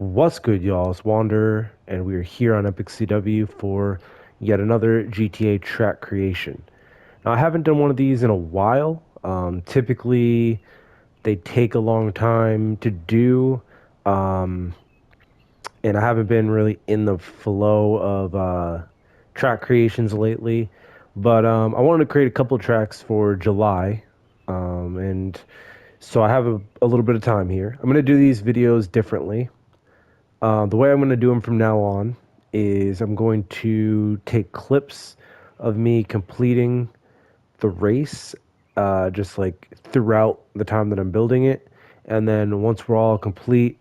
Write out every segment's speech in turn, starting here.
What's good, y'all? It's Wander, and we are here on Epiccw for yet another GTA track creation. Now, I haven't done one of these in a while. Typically, they take a long time to do, um, and I haven't been really in the flow of track creations lately. But I wanted to create a couple tracks for July, and so I have a little bit of time here. I'm going to do these videos differently. The way I'm going to do them from now on is I'm going to take clips of me completing the race, just like throughout the time that I'm building it. And then once we're all complete,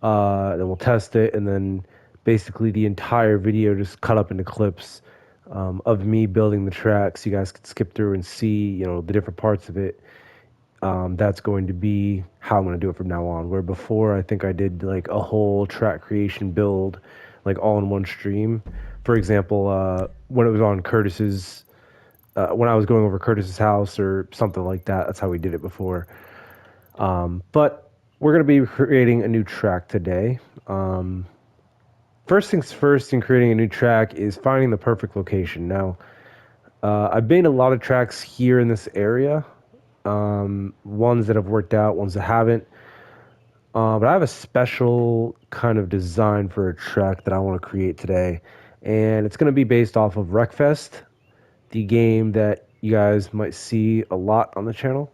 then we'll test it. And then basically the entire video just cut up into clips of me building the track so you guys can skip through and see, the different parts of it. That's going to be how I'm going to do it from now on. Where before, I think I did like a whole track creation build, like all in one stream. For example, when it was on when I was going over Curtis's house or something like that, that's how we did it before. But we're going to be creating a new track today. First things first in creating a new track is finding the perfect location. Now, I've made a lot of tracks here in this area, ones that have worked out, ones that haven't. But I have a special kind of design for a track that I want to create today. And it's going to be based off of Wreckfest, the game that you guys might see a lot on the channel.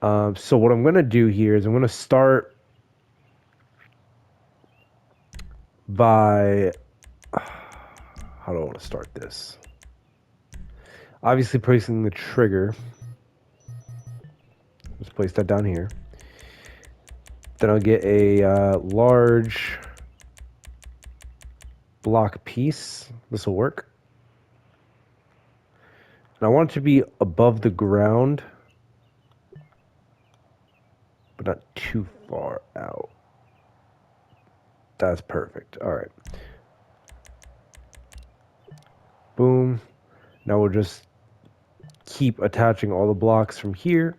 So what I'm going to do here is I'm going to start by... How do I want to start this? Obviously placing the trigger. Let's place that down here. Then I'll get a large block piece. This will work. And I want it to be above the ground, but not too far out. That's perfect. All right. Boom. Now we'll just keep attaching all the blocks from here.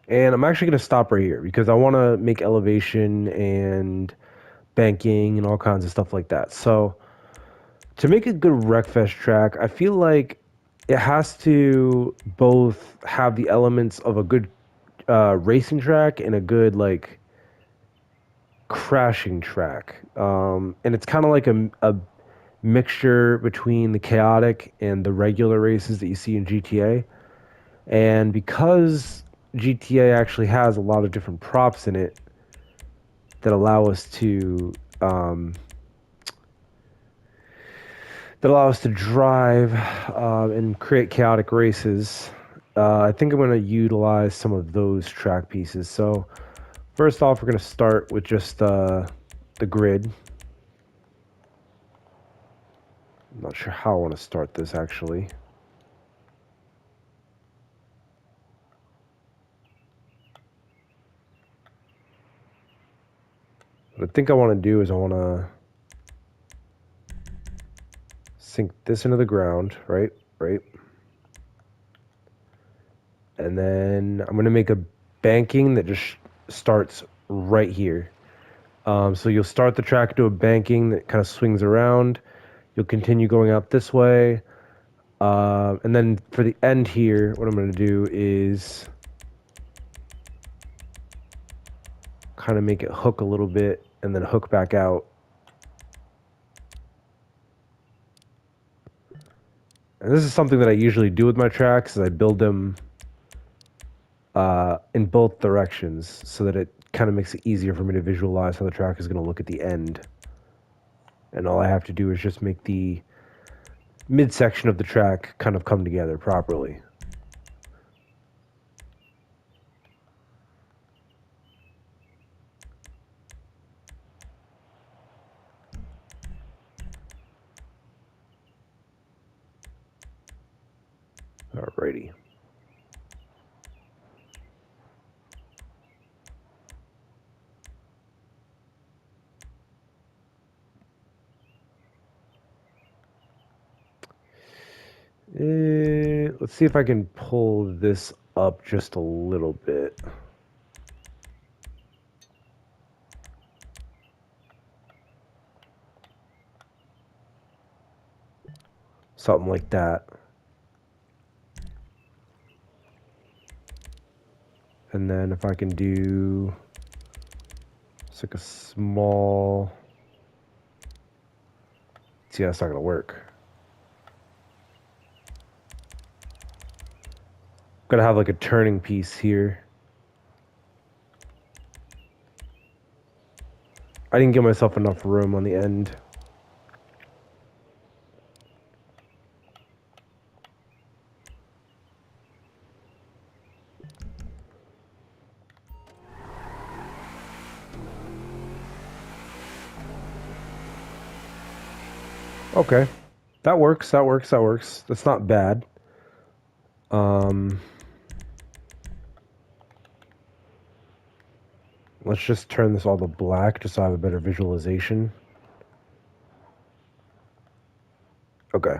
And I'm actually going to stop right here because I want to make elevation and banking and all kinds of stuff like that. So to make a good Wreckfest track, I feel like it has to both have the elements of a good racing track and a good like crashing track. And it's kind of like a mixture between the chaotic and the regular races that you see in GTA. And because GTA actually has a lot of different props in it that allow us to drive and create chaotic races, I think I'm going to utilize some of those track pieces. So first off, we're going to start with just the grid. I'm not sure how I want to start this actually. What I think I want to do is I want to sink this into the ground, right? And then I'm going to make a banking that just starts right here. So you'll start the track to a banking that kind of swings around. You'll continue going out this way. And then for the end here, what I'm going to do is kind of make it hook a little bit and then hook back out. And this is something that I usually do with my tracks, is I build them in both directions so that it kind of makes it easier for me to visualize how the track is going to look at the end. And all I have to do is just make the midsection of the track kind of come together properly. Alrighty. Let's see if I can pull this up just a little bit. Something like that. And then if I can do, it's like a small, see, that's not gonna work. Gotta have like a turning piece here. I didn't give myself enough room on the end. Okay. That works, that works, that works. That's not bad. Let's just turn this all to black just so I have a better visualization. Okay.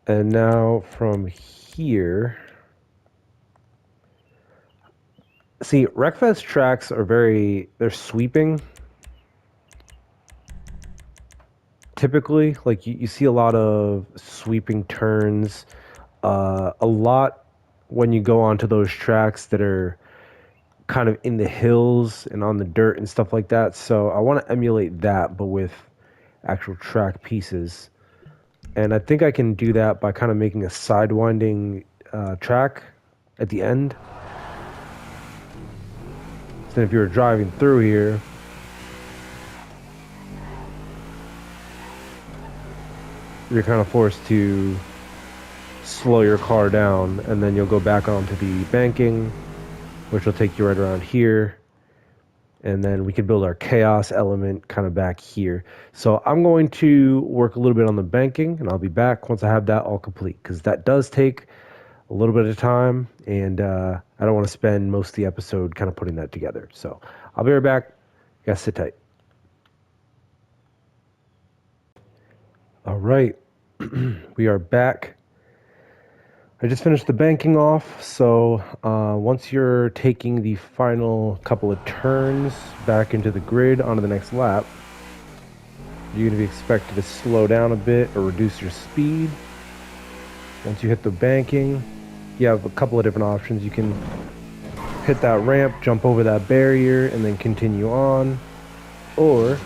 And now from here, see, Wreckfest tracks are they're sweeping. Typically, like you see a lot of sweeping turns, a lot when you go onto those tracks that are kind of in the hills and on the dirt and stuff like that. So I want to emulate that, but with actual track pieces. And I think I can do that by kind of making a sidewinding track at the end. So then if you were driving through here, you're kind of forced to slow your car down, and then you'll go back onto the banking, which will take you right around here. And then we could build our chaos element kind of back here. So I'm going to work a little bit on the banking, and I'll be back once I have that all complete, because that does take a little bit of time, and I don't want to spend most of the episode kind of putting that together. So I'll be right back. You guys sit tight. All right, we are back. I just finished the banking off, so once you're taking the final couple of turns back into the grid onto the next lap, you're going to be expected to slow down a bit or reduce your speed. Once you hit the banking, you have a couple of different options. You can hit that ramp, jump over that barrier, and then continue on. Or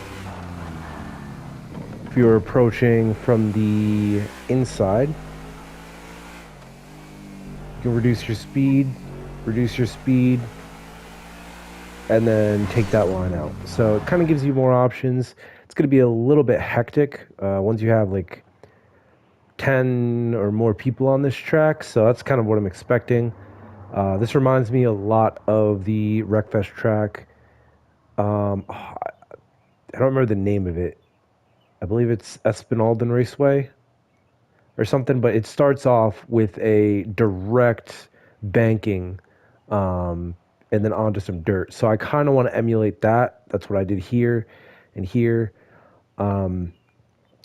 if you're approaching from the inside, you can reduce your speed, and then take that line out. So it kind of gives you more options. It's going to be a little bit hectic once you have like 10 or more people on this track. So that's kind of what I'm expecting. This reminds me a lot of the Wreckfest track. I don't remember the name of it. I believe it's Espinalden Raceway or something, but it starts off with a direct banking and then onto some dirt. So I kind of want to emulate that. That's what I did here and here. And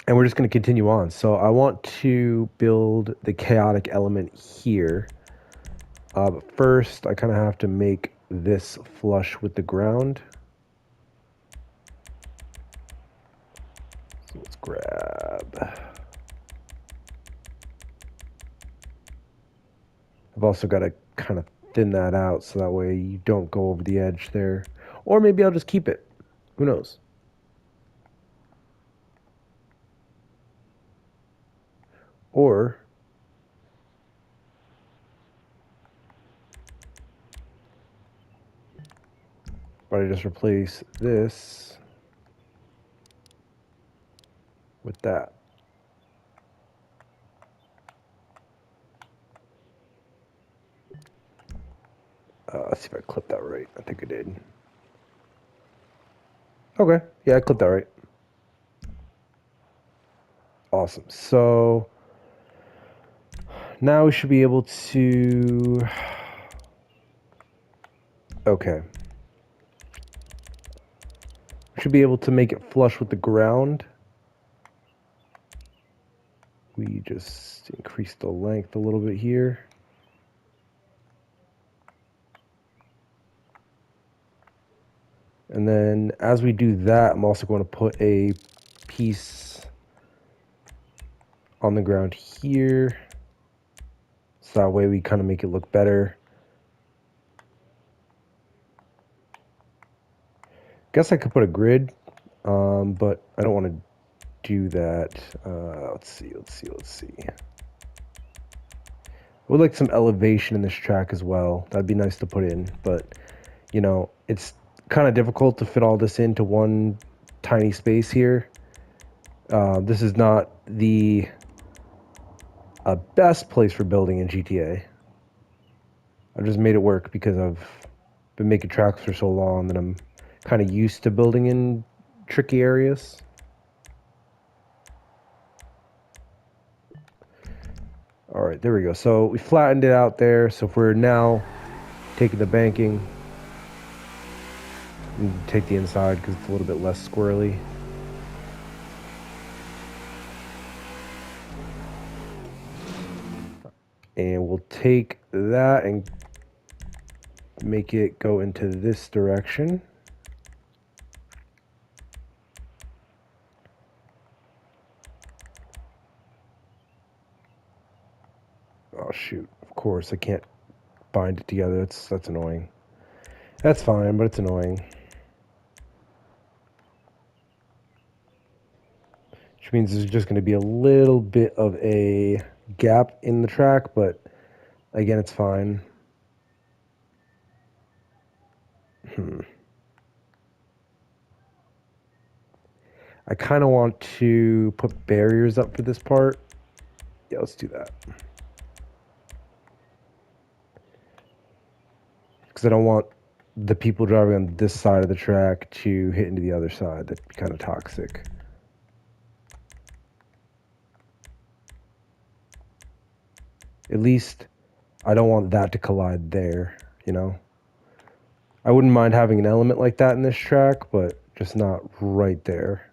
we're just going to continue on. So I want to build the chaotic element here. But first, I kind of have to make this flush with the ground. So let's grab. I've also got to kind of thin that out so that way you don't go over the edge there. Or maybe I'll just keep it. Who knows? Or but I just replace this with that. Let's see if I clipped that right. I think I did. Okay, yeah, I clipped that right. Awesome. So now we should be able to... Okay. We should be able to make it flush with the ground. We just increase the length a little bit here. And then as we do that, I'm also going to put a piece on the ground here. So that way we kind of make it look better. Guess I could put a grid, but I don't want to do that. Let's see. I would like some elevation in this track as well. That'd be nice to put in, but you know, it's kind of difficult to fit all this into one tiny space here. This is not the best place for building in GTA. I've just made it work because I've been making tracks for so long that I'm kind of used to building in tricky areas. All right, there we go. So we flattened it out there. So if we're now taking the banking, we take the inside because it's a little bit less squirrely. And we'll take that and make it go into this direction. Oh shoot, of course I can't bind it together. That's annoying. That's fine, but it's annoying. Which means there's just going to be a little bit of a gap in the track, but again, it's fine. I kind of want to put barriers up for this part. Yeah, let's do that. Because I don't want the people driving on this side of the track to hit into the other side. That'd be kind of toxic. At least I don't want that to collide there, you know? I wouldn't mind having an element like that in this track, but just not right there.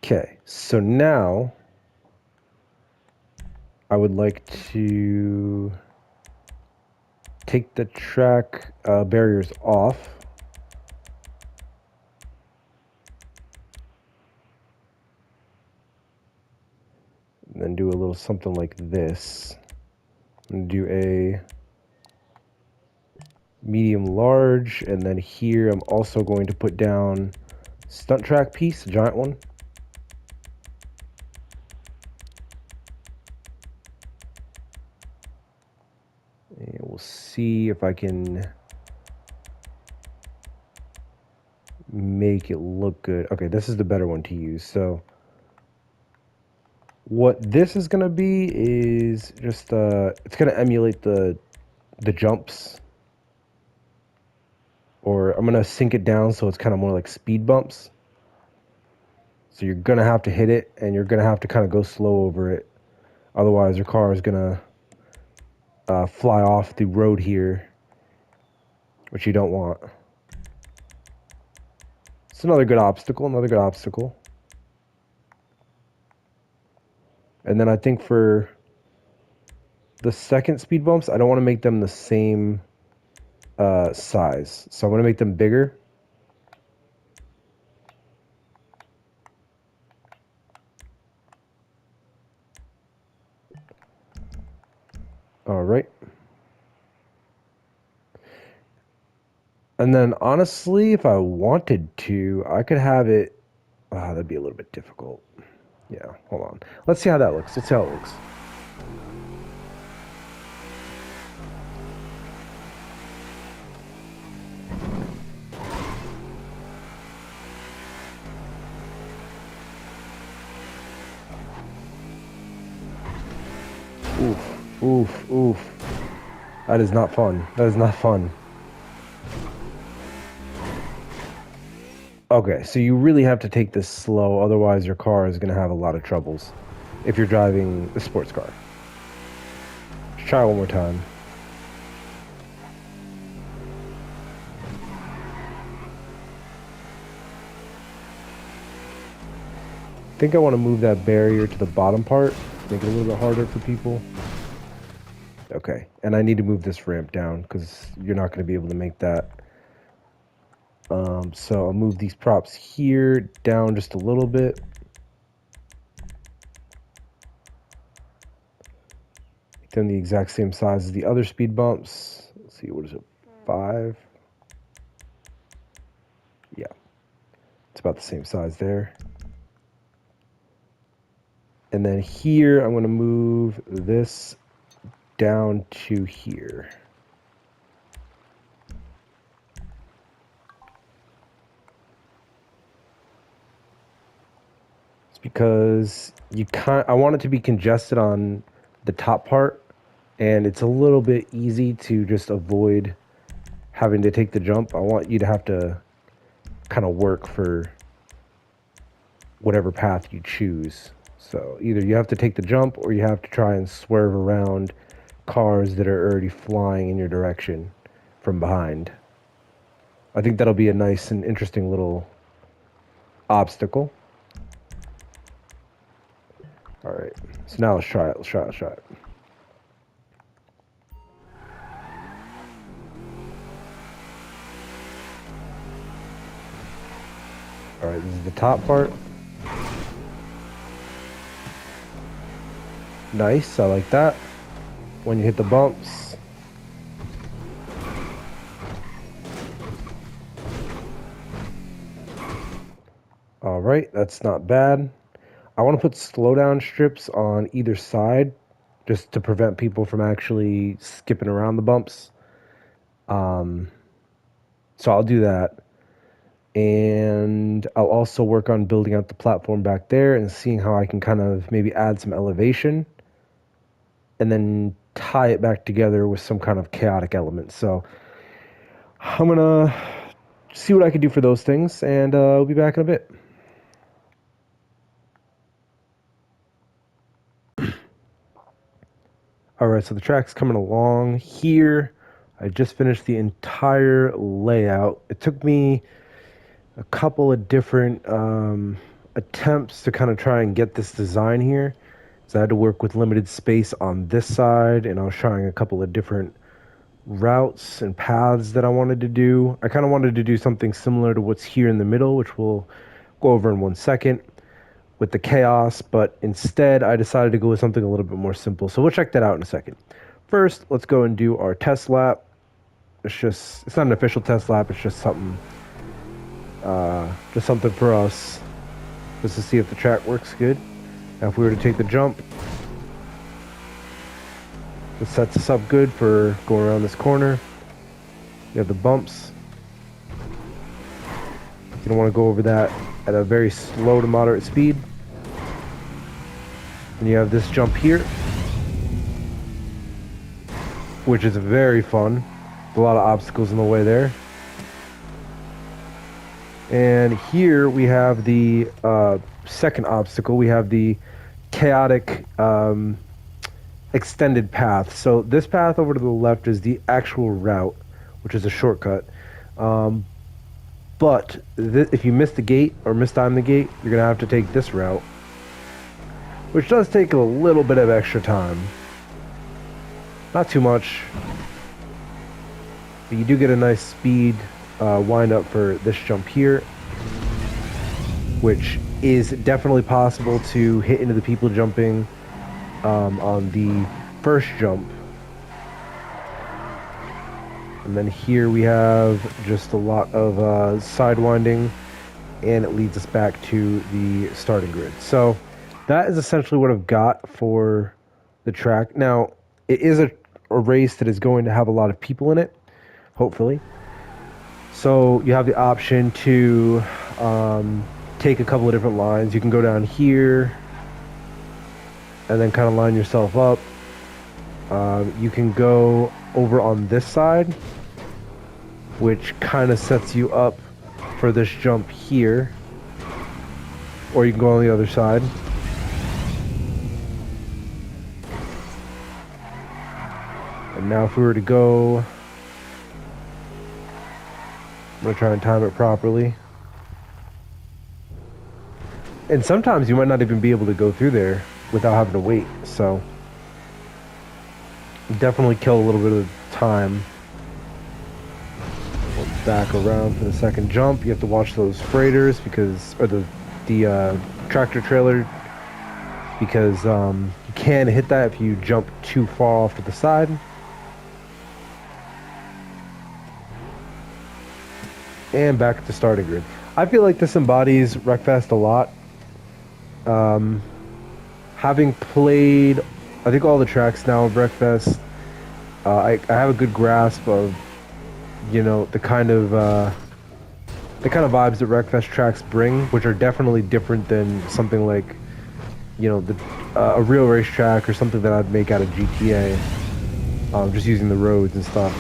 Okay, so now I would like to take the track barriers off. And then do a little something like this. And do a medium large, and then here I'm also going to put down stunt track piece, a giant one. And we'll see if I can make it look good. Okay, this is the better one to use. So what this is going to be is just it's going to emulate the jumps, or I'm going to sink it down so it's kind of more like speed bumps. So you're going to have to hit it, and you're going to have to kind of go slow over it. Otherwise, your car is going to fly off the road here, which you don't want. It's another good obstacle, And then I think for the second speed bumps, I don't want to make them the same size. So I'm going to make them bigger. All right. And then honestly, if I wanted to, I could have it. That'd be a little bit difficult. Yeah, hold on. Let's see how that looks. Let's see how it looks. Oof, oof, oof. That is not fun. That is not fun. Okay, so you really have to take this slow, otherwise your car is going to have a lot of troubles if you're driving a sports car. Let's try one more time. I think I want to move that barrier to the bottom part, make it a little bit harder for people. Okay, and I need to move this ramp down because you're not going to be able to make that So I'll move these props here down just a little bit. Make them the exact same size as the other speed bumps. Let's see, what is it? 5? Yeah, it's about the same size there. And then here, I'm going to move this down to here. It's because I want it to be congested on the top part, and it's a little bit easy to just avoid having to take the jump. I want you to have to kind of work for whatever path you choose. So either you have to take the jump or you have to try and swerve around cars that are already flying in your direction from behind. I think that'll be a nice and interesting little obstacle. All right, so now let's try it. Let's try it. All right, this is the top part. Nice, I like that. When you hit the bumps. All right, that's not bad. I want to put slowdown strips on either side just to prevent people from actually skipping around the bumps. So I'll do that. And I'll also work on building out the platform back there and seeing how I can kind of maybe add some elevation and then tie it back together with some kind of chaotic element. So I'm going to see what I can do for those things, and I'll be back in a bit. All right, so the track's coming along here. I just finished the entire layout. It took me a couple of different attempts to kind of try and get this design here. So I had to work with limited space on this side, and I was trying a couple of different routes and paths that I wanted to do. I kind of wanted to do something similar to what's here in the middle, which we'll go over in 1 second, with the chaos, but instead I decided to go with something a little bit more simple. So we'll check that out in a second. First, let's go and do our test lap. It's not an official test lap, it's just something for us, just to see if the track works good. Now if we were to take the jump, this sets us up good for going around this corner. You have the bumps. You don't want to go over that at a very slow to moderate speed. And you have this jump here, which is very fun. A lot of obstacles in the way there. And here we have the second obstacle. We have the chaotic extended path. So this path over to the left is the actual route, which is a shortcut. But if you miss the gate or mistime the gate, you're going to have to take this route, which does take a little bit of extra time. Not too much, but you do get a nice speed wind up for this jump here, which is definitely possible to hit into the people jumping on the first jump. And then here we have just a lot of sidewinding, and it leads us back to the starting grid. So that is essentially what I've got for the track. Now, it is a race that is going to have a lot of people in it, hopefully. So you have the option to take a couple of different lines. You can go down here and then kind of line yourself up. You can go over on this side, which kind of sets you up for this jump here. Or you can go on the other side. And now if we were to go, I'm going to try and time it properly. And sometimes you might not even be able to go through there without having to wait. So definitely kill a little bit of time. back around for the second jump. You have to watch those freighters or the tractor trailer, because you can hit that if you jump too far off to the side. And back at the starting grid. I feel like this embodies Wreckfest a lot. Having played, I think, all the tracks now of Wreckfest, I have a good grasp of, the kind of vibes that Wreckfest tracks bring, which are definitely different than something like, a real racetrack or something that I'd make out of GTA, just using the roads and stuff.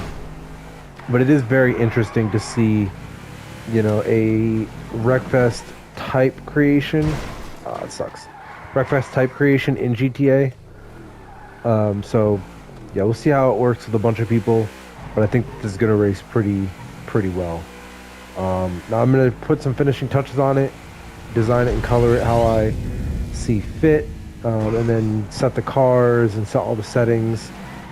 But it is very interesting to see, a Wreckfest type creation. It sucks. Wreckfest type creation in GTA. So yeah, we'll see how it works with a bunch of people, but I think this is gonna race pretty well. Now I'm gonna put some finishing touches on it, design it and color it how I see fit, and then set the cars and set all the settings.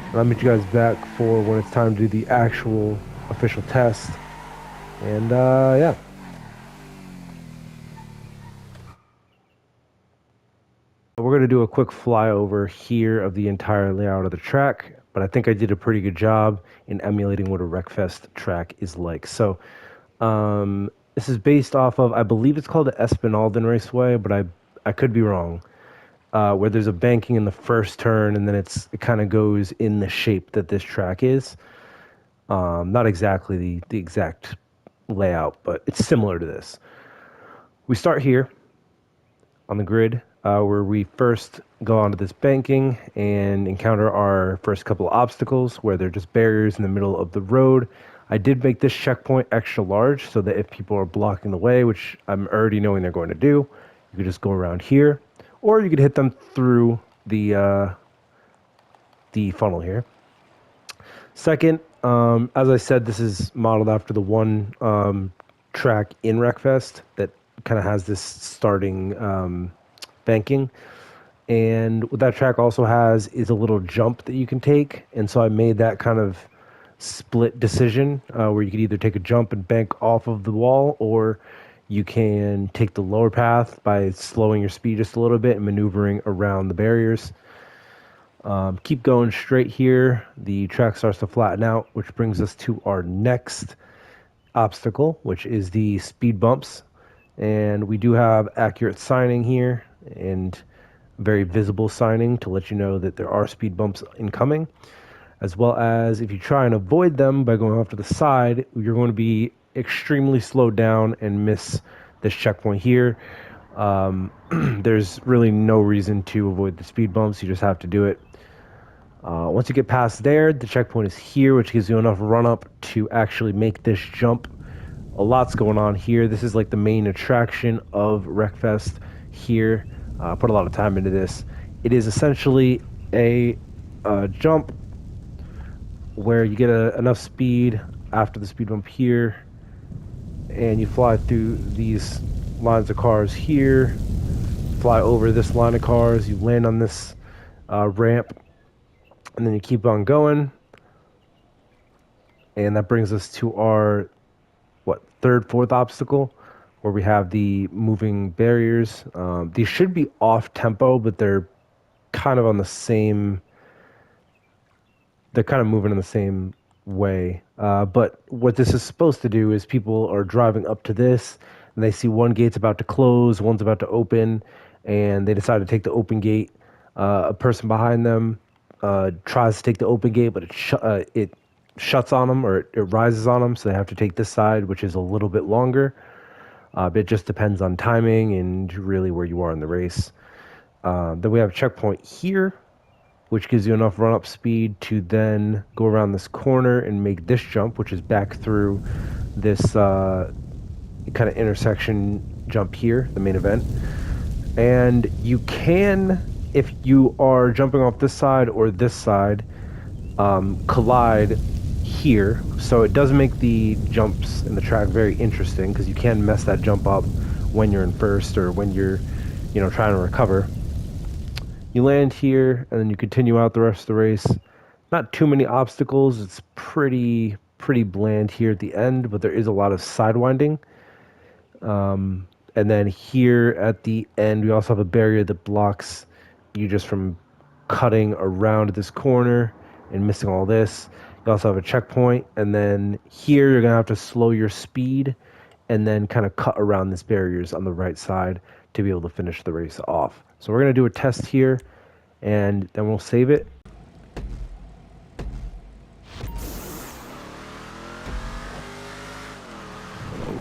And I'll meet you guys back for when it's time to do the actual official test. And yeah. We're going to do a quick flyover here of the entire layout of the track, but I think I did a pretty good job in emulating what a Wreckfest track is like. So this is based off of, I believe it's called the Espinalden Raceway, but I could be wrong, where there's a banking in the first turn, and then it kind of goes in the shape that this track is. Not exactly the exact layout, but it's similar to this. We start here on the grid, where we first go onto this banking and encounter our first couple of obstacles where they're just barriers in the middle of the road. I did make this checkpoint extra large so that if people are blocking the way, which I'm already knowing they're going to do, you could just go around here, or you could hit them through the funnel here. Second, as I said, this is modeled after the one track in Wreckfest that kind of has this starting banking. And what that track also has is a little jump that you can take. And so I made that kind of split decision where you could either take a jump and bank off of the wall, or you can take the lower path by slowing your speed just a little bit and maneuvering around the barriers. Keep going straight here. The track starts to flatten out, which brings us to our next obstacle, which is the speed bumps. And we do have accurate signing here and very visible signing to let you know that there are speed bumps incoming, as well as if you try and avoid them by going off to the side, you're going to be extremely slowed down and miss this checkpoint here. There's really no reason to avoid the speed bumps. You just have to do it. Once you get past there, the checkpoint is here, which gives you enough run up to actually make this jump. A lot's going on here. This is like the main attraction of Wreckfest here. Put a lot of time into this. It is essentially a jump where you get enough speed after the speed bump here, and you fly through these lines of cars here, fly over this line of cars, you land on this ramp, and then you keep on going. And that brings us to our third, fourth obstacle, where we have the moving barriers. These should be off tempo, but they're kind of on the same. They're kind of moving in the same way. But what this is supposed to do is people are driving up to this, and they see one gate's about to close, one's about to open, and they decide to take the open gate. A person behind them tries to take the open gate, but it shuts on them, or it rises on them, so they have to take this side, which is a little bit longer. But it just depends on timing and really where you are in the race. Then we have a checkpoint here, which gives you enough run-up speed to then go around this corner and make this jump, which is back through this kind of intersection jump here, the main event. And you can, if you are jumping off this side or this side, collide here. So it does make the jumps in the track very interesting, because you can mess that jump up when you're in first or when you're, trying to recover. You land here, and then you continue out the rest of the race. Not too many obstacles. It's pretty pretty bland here at the end, but there is a lot of sidewinding. And then here at the end, we also have a barrier that blocks you just from cutting around this corner and missing all this. You also have a checkpoint, and then here you're gonna have to slow your speed and then kind of cut around these barriers on the right side to be able to finish the race off. So we're gonna do a test here, and then we'll save it.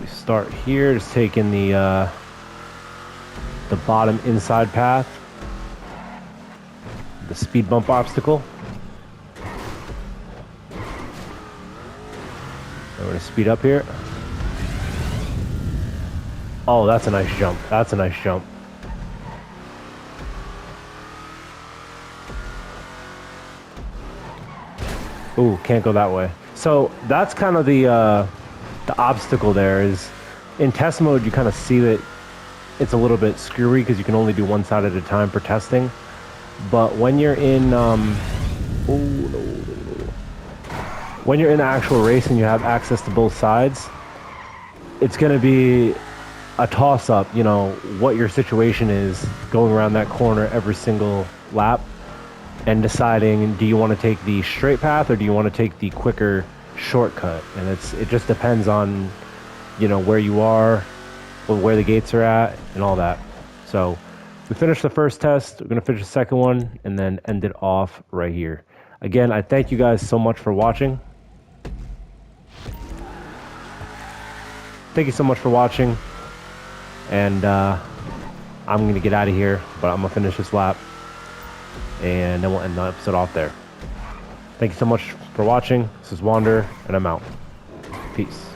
We start here, just taking the bottom inside path, the speed bump obstacle. We're going to speed up here. Oh, that's a nice jump. That's a nice jump. Ooh, can't go that way. So that's kind of the obstacle there. Is in test mode you kind of see that it's a little bit screwy because you can only do one side at a time for testing. But when you're in when you're in the actual race and you have access to both sides, it's going to be a toss-up, you know, what your situation is going around that corner every single lap and deciding, do you want to take the straight path or do you want to take the quicker shortcut? And it just depends on, you know, where you are, where the gates are at, and all that. So we finished the first test. We're going to finish the second one and then end it off right here. Again, I thank you guys so much for watching. Thank you so much for watching. And I'm going to get out of here, but I'm going to finish this lap. And then we'll end the episode off there. Thank you so much for watching. This is Wander, and I'm out. Peace.